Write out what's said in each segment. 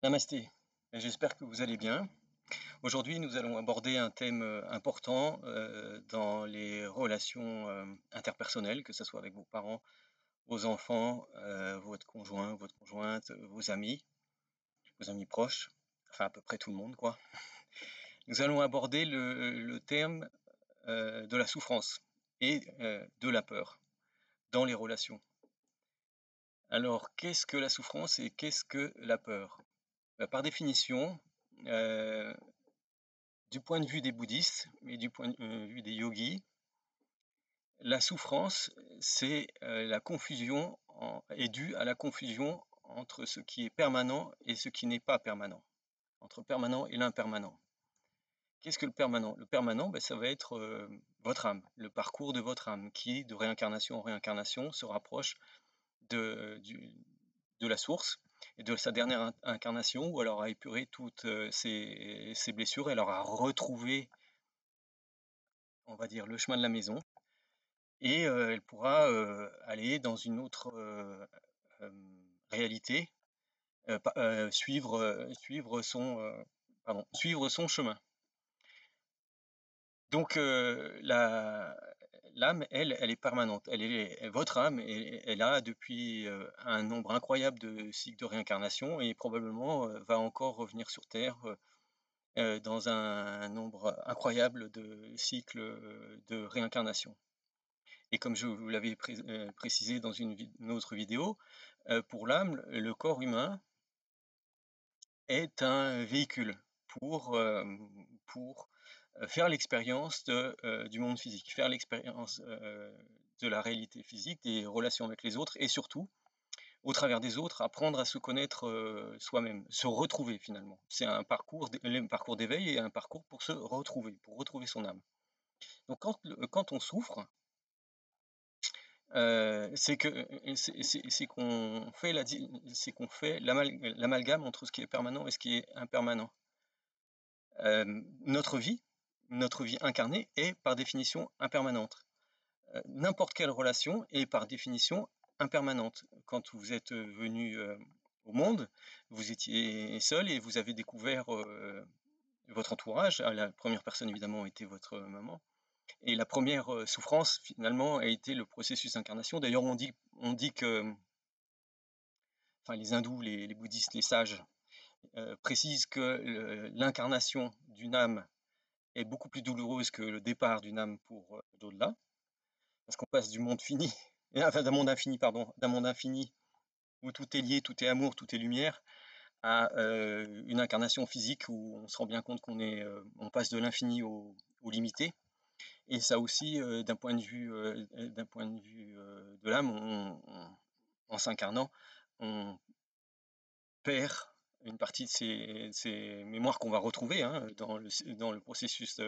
Namasté, j'espère que vous allez bien. Aujourd'hui, nous allons aborder un thème important dans les relations interpersonnelles, que ce soit avec vos parents, vos enfants, votre conjoint, votre conjointe, vos amis proches, enfin à peu près tout le monde, quoi. Nous allons aborder le thème de la souffrance et de la peur dans les relations. Alors, qu'est-ce que la souffrance et qu'est-ce que la peur? Par définition, euh, du point de vue des bouddhistes et du point de vue des yogis, la souffrance, c'est la confusion est due à la confusion entre ce qui est permanent et ce qui n'est pas permanent, entre permanent et l'impermanent. Qu'est-ce que le permanent? Le permanent, ça va être votre âme, le parcours de votre âme, qui, de réincarnation en réincarnation, se rapproche de, de la source et de sa dernière incarnation, où elle aura épuré toutes ses blessures, elle aura retrouvé, on va dire, le chemin de la maison, et elle pourra aller dans une autre réalité, suivre son chemin. Donc l'âme, elle est permanente. Votre âme, elle a depuis un nombre incroyable de cycles de réincarnation et probablement va encore revenir sur Terre dans un nombre incroyable de cycles de réincarnation. Et comme je vous l'avais précisé dans une autre vidéo, pour l'âme, le corps humain est un véhicule pour faire l'expérience du monde physique, faire l'expérience de la réalité physique, des relations avec les autres et surtout, au travers des autres, apprendre à se connaître soi-même, se retrouver finalement. C'est un parcours d'éveil et un parcours pour se retrouver, pour retrouver son âme. Donc quand on souffre, c'est qu'on fait l'amalgame entre ce qui est permanent et ce qui est impermanent. Notre vie incarnée est par définition impermanente. N'importe quelle relation est par définition impermanente. Quand vous êtes venu au monde, vous étiez seul et vous avez découvert votre entourage. La première personne évidemment était votre maman. Et la première souffrance, finalement, a été le processus d'incarnation. D'ailleurs, on dit que, enfin, les hindous, les bouddhistes, les sages précisent que l'incarnation d'une âme est beaucoup plus douloureuse que le départ d'une âme pour l'au-delà, parce qu'on passe du monde fini, enfin d'un monde infini, pardon, d'un monde infini où tout est lié, tout est amour, tout est lumière, à une incarnation physique où on se rend bien compte on passe de l'infini au limité. Et ça aussi, d'un point de vue de l'âme, en s'incarnant, on perd une partie de ces mémoires qu'on va retrouver dans le processus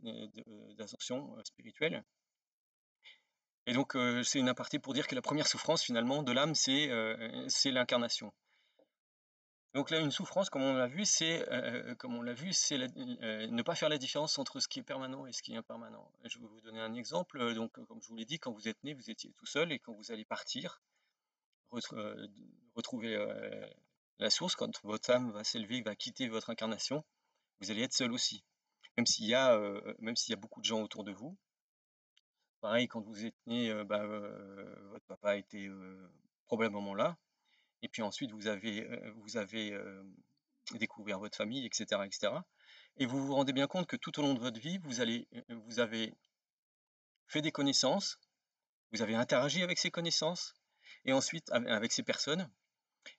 d'ascension spirituelle. Et donc, c'est une aparté pour dire que la première souffrance, finalement, de l'âme, c'est l'incarnation. Donc là, une souffrance, comme on l'a vu, c'est ne pas faire la différence entre ce qui est permanent et ce qui est impermanent. Je vais vous donner un exemple. Donc, comme je vous l'ai dit, quand vous êtes né, vous étiez tout seul, et quand vous allez partir, retrouver la source, quand votre âme va s'élever, va quitter votre incarnation, vous allez être seul aussi. Même s'il y a beaucoup de gens autour de vous. Pareil, quand vous êtes né, votre papa était probablement là. Et puis ensuite, vous avez découvert votre famille, etc., etc. Et vous vous rendez bien compte que tout au long de votre vie, vous avez fait des connaissances, vous avez interagi avec ces connaissances, et ensuite avec ces personnes,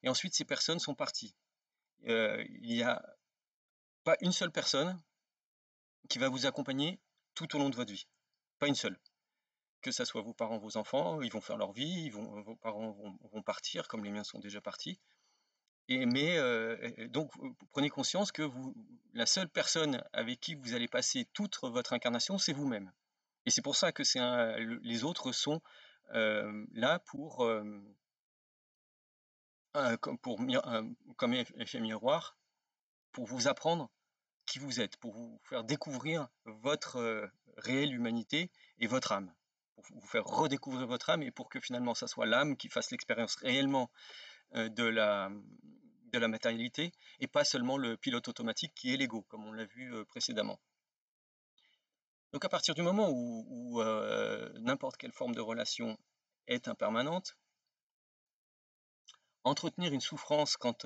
et ensuite ces personnes sont parties. Il n'y a pas une seule personne qui va vous accompagner tout au long de votre vie. Pas une seule. Que ça soit vos parents, vos enfants, ils vont faire leur vie, vos parents vont partir, comme les miens sont déjà partis. Donc, prenez conscience que la seule personne avec qui vous allez passer toute votre incarnation, c'est vous-même. Et c'est pour ça que les autres sont là comme effet miroir, pour vous apprendre qui vous êtes, pour vous faire découvrir votre réelle humanité et votre âme, pour vous faire redécouvrir votre âme, et pour que finalement ça soit l'âme qui fasse l'expérience réellement de de la matérialité et pas seulement le pilote automatique qui est l'ego, comme on l'a vu précédemment. Donc à partir du moment où n'importe quelle forme de relation est impermanente, entretenir une souffrance quand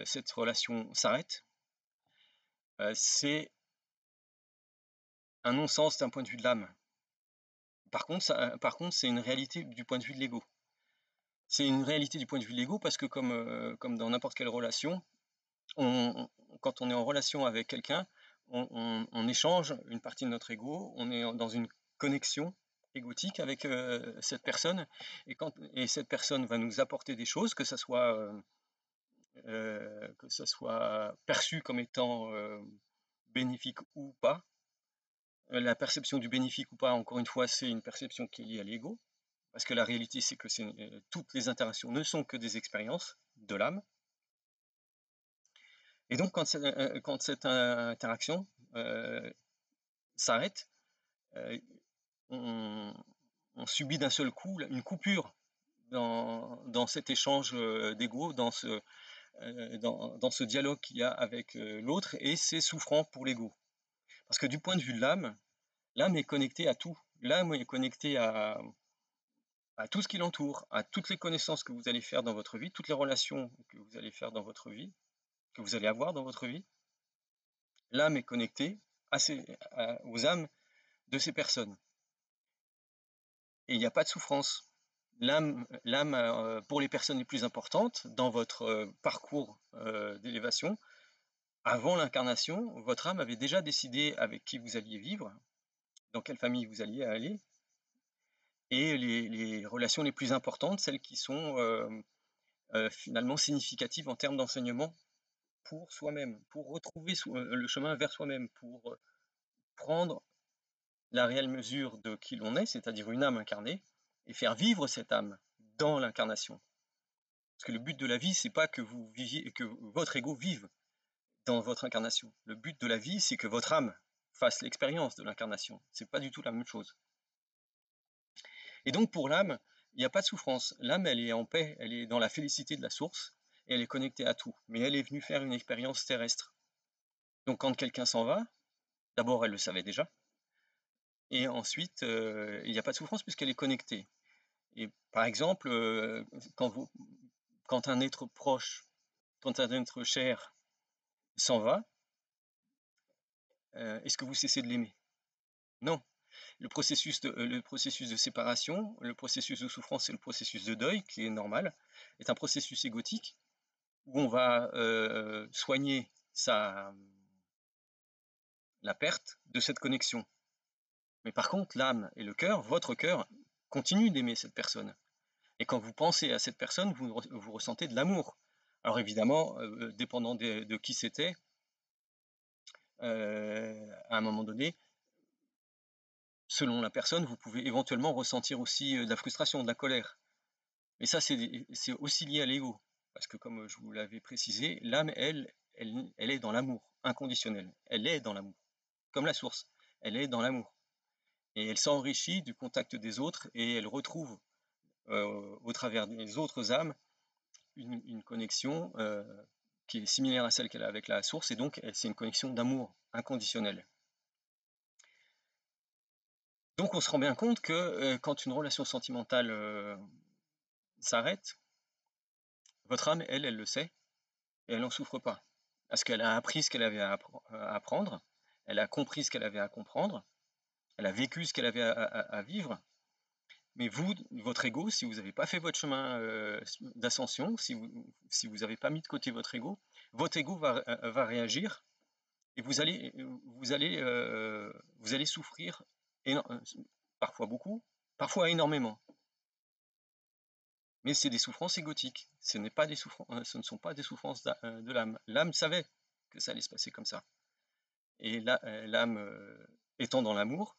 cette relation s'arrête, c'est un non-sens d'un point de vue de l'âme. Par contre, c'est une réalité du point de vue de l'ego. C'est une réalité du point de vue de l'ego parce que comme dans n'importe quelle relation, quand on est en relation avec quelqu'un, on échange une partie de notre ego, on est dans une connexion égotique avec cette personne, et cette personne va nous apporter des choses, que ça soit perçu comme étant bénéfique ou pas. La perception du bénéfique ou pas, encore une fois, c'est une perception qui est liée à l'ego, parce que la réalité, c'est que toutes les interactions ne sont que des expériences de l'âme. Et donc, quand cette interaction s'arrête, on subit d'un seul coup une coupure dans cet échange d'ego, dans ce dialogue qu'il y a avec l'autre, et c'est souffrant pour l'ego. Parce que du point de vue de l'âme est connectée à tout. L'âme est connectée à tout ce qui l'entoure, à toutes les connaissances que vous allez faire dans votre vie, toutes les relations que vous allez faire dans votre vie, que vous allez avoir dans votre vie. L'âme est connectée aux âmes de ces personnes. Et il n'y a pas de souffrance. L'âme, pour les personnes les plus importantes, dans votre parcours d'élévation, avant l'incarnation, votre âme avait déjà décidé avec qui vous alliez vivre, dans quelle famille vous alliez aller, et les relations les plus importantes, celles qui sont finalement significatives en termes d'enseignement pour soi-même, pour retrouver le chemin vers soi-même, pour prendre la réelle mesure de qui l'on est, c'est-à-dire une âme incarnée, et faire vivre cette âme dans l'incarnation. Parce que le but de la vie, c'est pas que vous viviez, que votre ego vive dans votre incarnation. Le but de la vie, c'est que votre âme fasse l'expérience de l'incarnation. C'est pas du tout la même chose. Et donc pour l'âme, il n'y a pas de souffrance. L'âme, elle est en paix, elle est dans la félicité de la source, et elle est connectée à tout. Mais elle est venue faire une expérience terrestre. Donc quand quelqu'un s'en va, d'abord elle le savait déjà, et ensuite il n'y a pas de souffrance puisqu'elle est connectée. Et par exemple, quand un être proche, quand un être cher s'en va, est-ce que vous cessez de l'aimer? Non. Le processus de séparation, le processus de souffrance et le processus de deuil, qui est normal, est un processus égotique où on va soigner la perte de cette connexion. Mais par contre, l'âme et le cœur, votre cœur, continuent d'aimer cette personne. Et quand vous pensez à cette personne, vous ressentez de l'amour. Alors évidemment, dépendant de qui c'était, à un moment donné, selon la personne, vous pouvez éventuellement ressentir aussi de la frustration, de la colère. Mais ça, c'est aussi lié à l'ego. Parce que comme je vous l'avais précisé, l'âme, elle est dans l'amour inconditionnel. Elle est dans l'amour. Comme la source, elle est dans l'amour. Et elle s'enrichit du contact des autres et elle retrouve au travers des autres âmes une connexion qui est similaire à celle qu'elle a avec la source, et donc c'est une connexion d'amour inconditionnel. Donc on se rend bien compte que quand une relation sentimentale s'arrête, votre âme, elle le sait, et elle n'en souffre pas. Parce qu'elle a appris ce qu'elle avait à apprendre, elle a compris ce qu'elle avait à comprendre, elle a vécu ce qu'elle avait à vivre. Mais vous, votre ego, si vous n'avez pas fait votre chemin d'ascension, si vous n'avez pas mis de côté votre ego va réagir, et vous allez souffrir, parfois beaucoup, parfois énormément. Mais c'est des souffrances égotiques, ce ne sont pas des souffrances de l'âme. L'âme savait que ça allait se passer comme ça. Et l'âme étant dans l'amour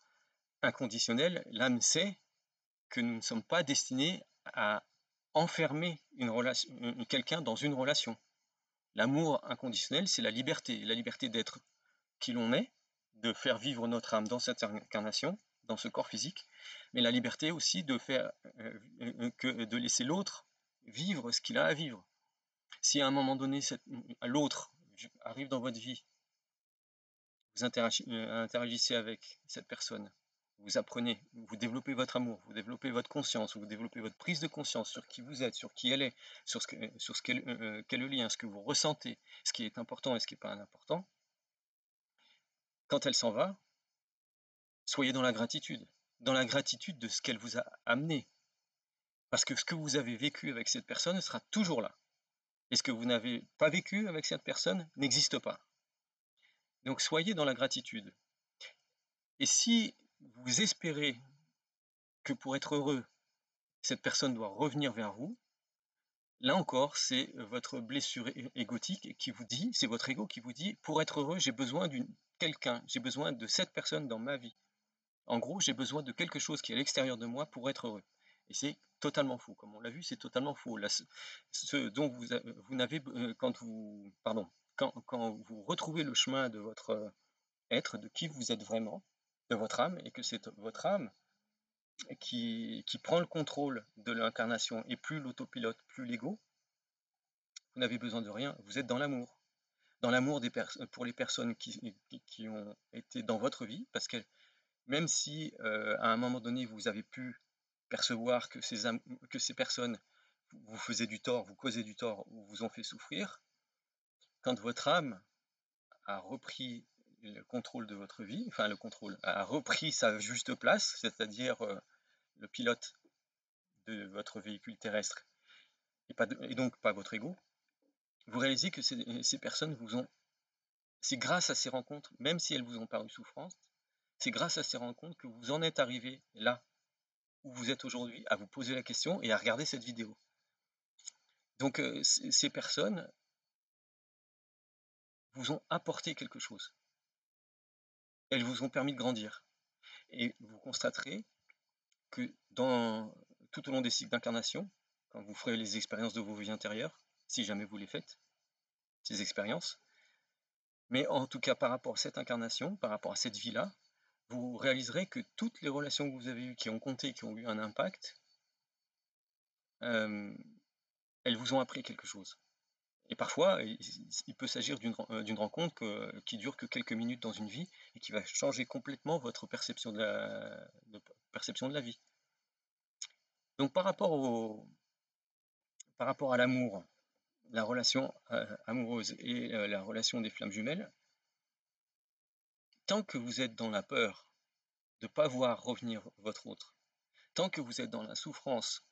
inconditionnel, l'âme sait que nous ne sommes pas destinés à enfermer quelqu'un dans une relation. L'amour inconditionnel, c'est la liberté d'être qui l'on est, de faire vivre notre âme dans cette incarnation, dans ce corps physique, mais la liberté aussi de laisser l'autre vivre ce qu'il a à vivre. Si à un moment donné, l'autre arrive dans votre vie, vous interagissez avec cette personne, vous apprenez, vous développez votre amour, vous développez votre conscience, vous développez votre prise de conscience sur qui vous êtes, sur qui elle est, sur ce qu'est le lien, ce que vous ressentez, ce qui est important et ce qui n'est pas important. Quand elle s'en va, soyez dans la gratitude de ce qu'elle vous a amené. Parce que ce que vous avez vécu avec cette personne sera toujours là. Et ce que vous n'avez pas vécu avec cette personne n'existe pas. Donc soyez dans la gratitude. Et si vous espérez que pour être heureux, cette personne doit revenir vers vous, là encore, c'est votre blessure égotique qui vous dit, c'est votre ego qui vous dit, pour être heureux, j'ai besoin d'une quelqu'un, j'ai besoin de cette personne dans ma vie. En gros, j'ai besoin de quelque chose qui est à l'extérieur de moi pour être heureux. Et c'est totalement faux. Comme on l'a vu, c'est totalement faux. Là, ce dont vous n'avez, quand vous retrouvez le chemin de votre être, de qui vous êtes vraiment, de votre âme, et que c'est votre âme qui prend le contrôle de l'incarnation et plus l'autopilote, plus l'ego, vous n'avez besoin de rien, vous êtes dans l'amour. Dans l'amour pour les personnes qui ont été dans votre vie, parce que même si à un moment donné vous avez pu percevoir que ces personnes vous faisaient du tort, vous causaient du tort ou vous ont fait souffrir, quand votre âme a repris le contrôle de votre vie, enfin le contrôle, a repris sa juste place, c'est-à-dire le pilote de votre véhicule terrestre et donc pas votre ego, vous réalisez que ces personnes vous ont, c'est grâce à ces rencontres, même si elles vous ont paru souffrantes, c'est grâce à ces rencontres que vous en êtes arrivé là où vous êtes aujourd'hui, à vous poser la question et à regarder cette vidéo. Donc ces personnes vous ont apporté quelque chose. Elles vous ont permis de grandir. Et vous constaterez que tout au long des cycles d'incarnation, quand vous ferez les expériences de vos vies intérieures, si jamais vous les faites, ces expériences, mais en tout cas par rapport à cette incarnation, par rapport à cette vie-là, vous réaliserez que toutes les relations que vous avez eues, qui ont compté, qui ont eu un impact, elles vous ont appris quelque chose. Et parfois, il peut s'agir d'une rencontre qui dure que quelques minutes dans une vie et qui va changer complètement votre perception de la vie. Donc par rapport à l'amour, la relation amoureuse et la relation des flammes jumelles, tant que vous êtes dans la peur de ne pas voir revenir votre autre, tant que vous êtes dans la souffrance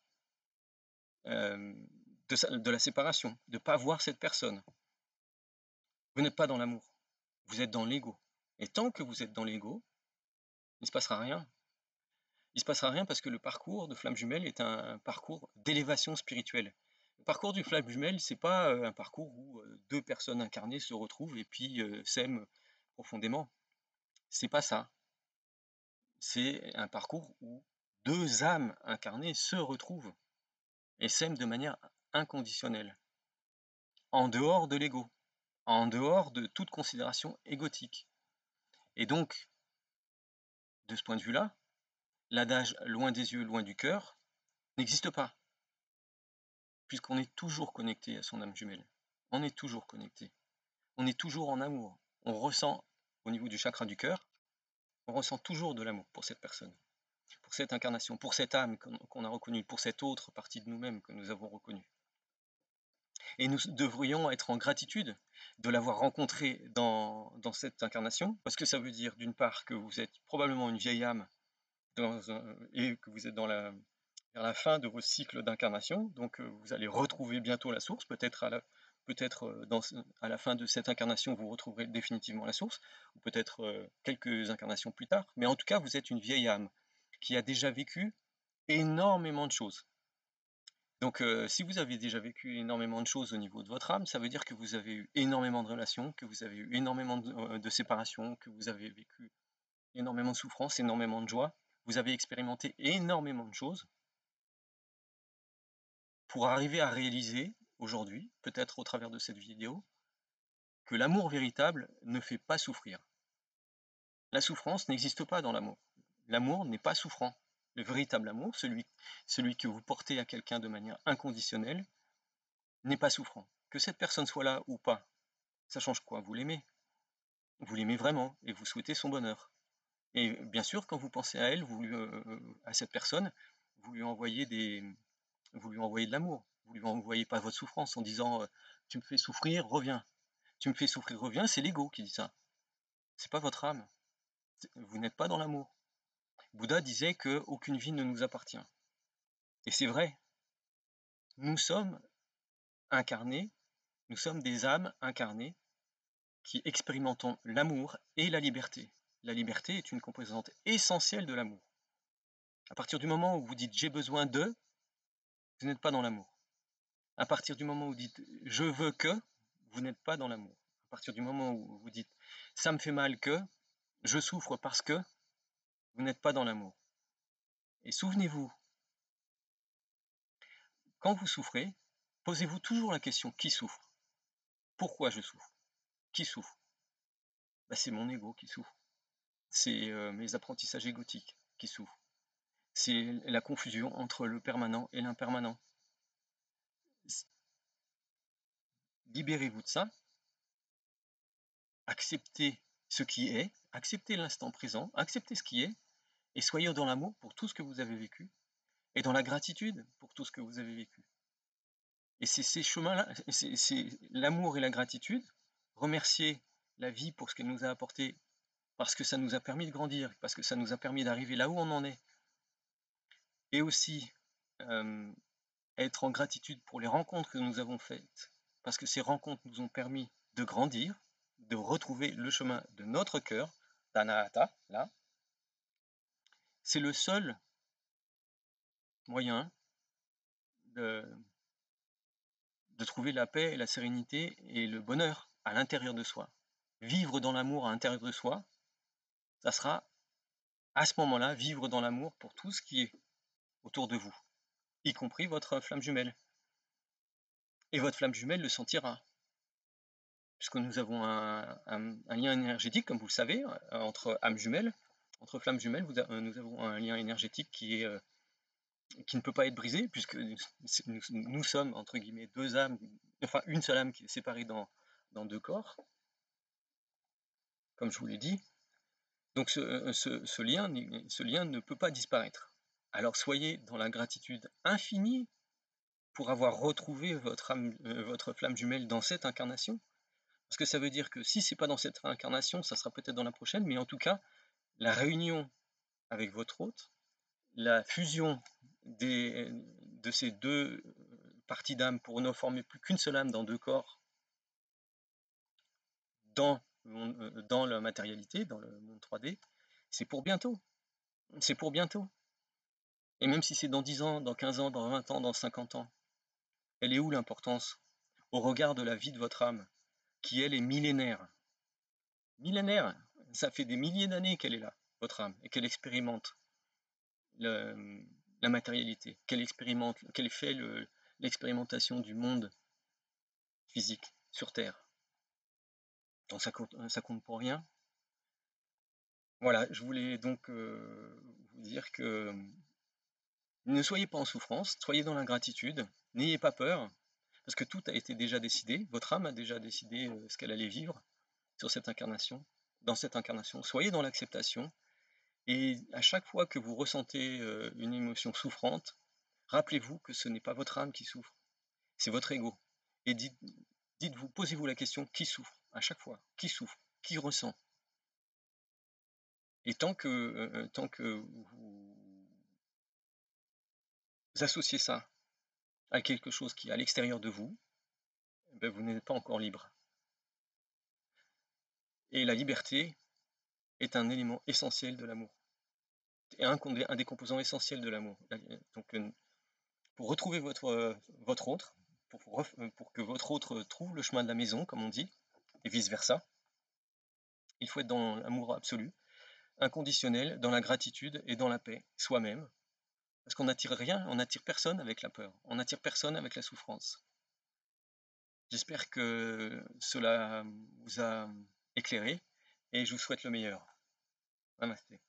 de la séparation, de ne pas voir cette personne, vous n'êtes pas dans l'amour, vous êtes dans l'ego. Et tant que vous êtes dans l'ego, il ne se passera rien. Il ne se passera rien parce que le parcours de flamme jumelle est un parcours d'élévation spirituelle. Le parcours du flamme jumelle, c'est pas un parcours où deux personnes incarnées se retrouvent et puis s'aiment profondément. C'est pas ça. C'est un parcours où deux âmes incarnées se retrouvent et s'aiment de manière inconditionnelle, en dehors de l'ego, en dehors de toute considération égotique. Et donc, de ce point de vue-là, l'adage « loin des yeux, loin du cœur » n'existe pas, puisqu'on est toujours connecté à son âme jumelle. On est toujours connecté. On est toujours en amour. On ressent, au niveau du chakra du cœur, on ressent toujours de l'amour pour cette personne, pour cette incarnation, pour cette âme qu'on a reconnue, pour cette autre partie de nous-mêmes que nous avons reconnue. Et nous devrions être en gratitude de l'avoir rencontré dans cette incarnation, parce que ça veut dire d'une part que vous êtes probablement une vieille âme et que vous êtes vers la fin de vos cycles d'incarnation, donc vous allez retrouver bientôt la source, peut-être à la fin de cette incarnation vous retrouverez définitivement la source, ou peut-être quelques incarnations plus tard, mais en tout cas vous êtes une vieille âme qui a déjà vécu énormément de choses. Donc si vous avez déjà vécu énormément de choses au niveau de votre âme, ça veut dire que vous avez eu énormément de relations, que vous avez eu énormément de séparations, que vous avez vécu énormément de souffrances, énormément de joie. Vous avez expérimenté énormément de choses pour arriver à réaliser aujourd'hui, peut-être au travers de cette vidéo, que l'amour véritable ne fait pas souffrir. La souffrance n'existe pas dans l'amour. L'amour n'est pas souffrant. Le véritable amour, celui que vous portez à quelqu'un de manière inconditionnelle, n'est pas souffrant. Que cette personne soit là ou pas, ça change quoi? Vous l'aimez. Vous l'aimez vraiment et vous souhaitez son bonheur. Et bien sûr, quand vous pensez à elle, à cette personne, vous lui envoyez vous lui envoyez de l'amour. Vous lui envoyez pas votre souffrance en disant, «Tu me fais souffrir, reviens». «Tu me fais souffrir, reviens», c'est l'ego qui dit ça. C'est pas votre âme. Vous n'êtes pas dans l'amour. Bouddha disait qu'aucune vie ne nous appartient. Et c'est vrai. Nous sommes incarnés, nous sommes des âmes incarnées qui expérimentons l'amour et la liberté. La liberté est une composante essentielle de l'amour. À partir du moment où vous dites j'ai besoin de, vous n'êtes pas dans l'amour. À partir du moment où vous dites je veux que, vous n'êtes pas dans l'amour. À partir du moment où vous dites ça me fait mal que, je souffre parce que, vous n'êtes pas dans l'amour. Et souvenez-vous, quand vous souffrez, posez-vous toujours la question qui souffre? Pourquoi je souffre? Qui souffre? C'est mon ego qui souffre. C'est mes apprentissages égotiques qui souffrent. C'est la confusion entre le permanent et l'impermanent. Libérez-vous de ça, acceptez ce qui est, acceptez l'instant présent, acceptez ce qui est, et soyez dans l'amour pour tout ce que vous avez vécu, et dans la gratitude pour tout ce que vous avez vécu. Et c'est ces chemins-là, c'est l'amour et la gratitude, remercier la vie pour ce qu'elle nous a apporté, parce que ça nous a permis de grandir, parce que ça nous a permis d'arriver là où on en est, et aussi être en gratitude pour les rencontres que nous avons faites, parce que ces rencontres nous ont permis de grandir, de retrouver le chemin de notre cœur, d'Anahata, là. C'est le seul moyen de trouver la paix et la sérénité et le bonheur à l'intérieur de soi. Vivre dans l'amour à l'intérieur de soi, ça sera à ce moment-là vivre dans l'amour pour tout ce qui est autour de vous, y compris votre flamme jumelle. Et votre flamme jumelle le sentira, puisque nous avons un lien énergétique, comme vous le savez, entre âmes jumelles, entre flammes jumelles, nous avons un lien énergétique qui ne peut pas être brisé, puisque nous sommes, entre guillemets, deux âmes, enfin une seule âme qui est séparée dans deux corps, comme je vous l'ai dit. Donc ce lien ne peut pas disparaître. Alors soyez dans la gratitude infinie pour avoir retrouvé votre flamme jumelle dans cette incarnation. Parce que ça veut dire que si c'est pas dans cette incarnation, ça sera peut-être dans la prochaine, mais en tout cas, la réunion avec votre hôte, la fusion de ces deux parties d'âme pour ne former plus qu'une seule âme dans deux corps, dans la matérialité, dans le monde 3D, c'est pour bientôt. C'est pour bientôt. Et même si c'est dans 10 ans, dans 15 ans, dans 20 ans, dans 50 ans, elle est où l'importance au regard de la vie de votre âme, qui elle est millénaire? Millénaire, ça fait des milliers d'années qu'elle est là, votre âme, et qu'elle expérimente la matérialité, qu'elle fait l'expérimentation du monde physique sur Terre. Donc ça compte pour rien. Voilà, je voulais donc vous dire que ne soyez pas en souffrance, soyez dans la gratitude, n'ayez pas peur, parce que tout a été déjà décidé, votre âme a déjà décidé ce qu'elle allait vivre sur cette incarnation, dans cette incarnation. Soyez dans l'acceptation, et à chaque fois que vous ressentez une émotion souffrante, rappelez-vous que ce n'est pas votre âme qui souffre, c'est votre ego. Et dites-vous, posez-vous la question, qui souffre? À chaque fois, qui souffre? Qui ressent? Et tant que vous associez ça à quelque chose qui est à l'extérieur de vous, vous n'êtes pas encore libre. Et la liberté est un élément essentiel de l'amour. Et un des composants essentiels de l'amour. Donc, pour retrouver votre autre, pour que votre autre trouve le chemin de la maison, comme on dit, et vice-versa, il faut être dans l'amour absolu, inconditionnel, dans la gratitude et dans la paix, soi-même. Parce qu'on n'attire rien, on n'attire personne avec la peur, on n'attire personne avec la souffrance. J'espère que cela vous a éclairé et je vous souhaite le meilleur. Namasté.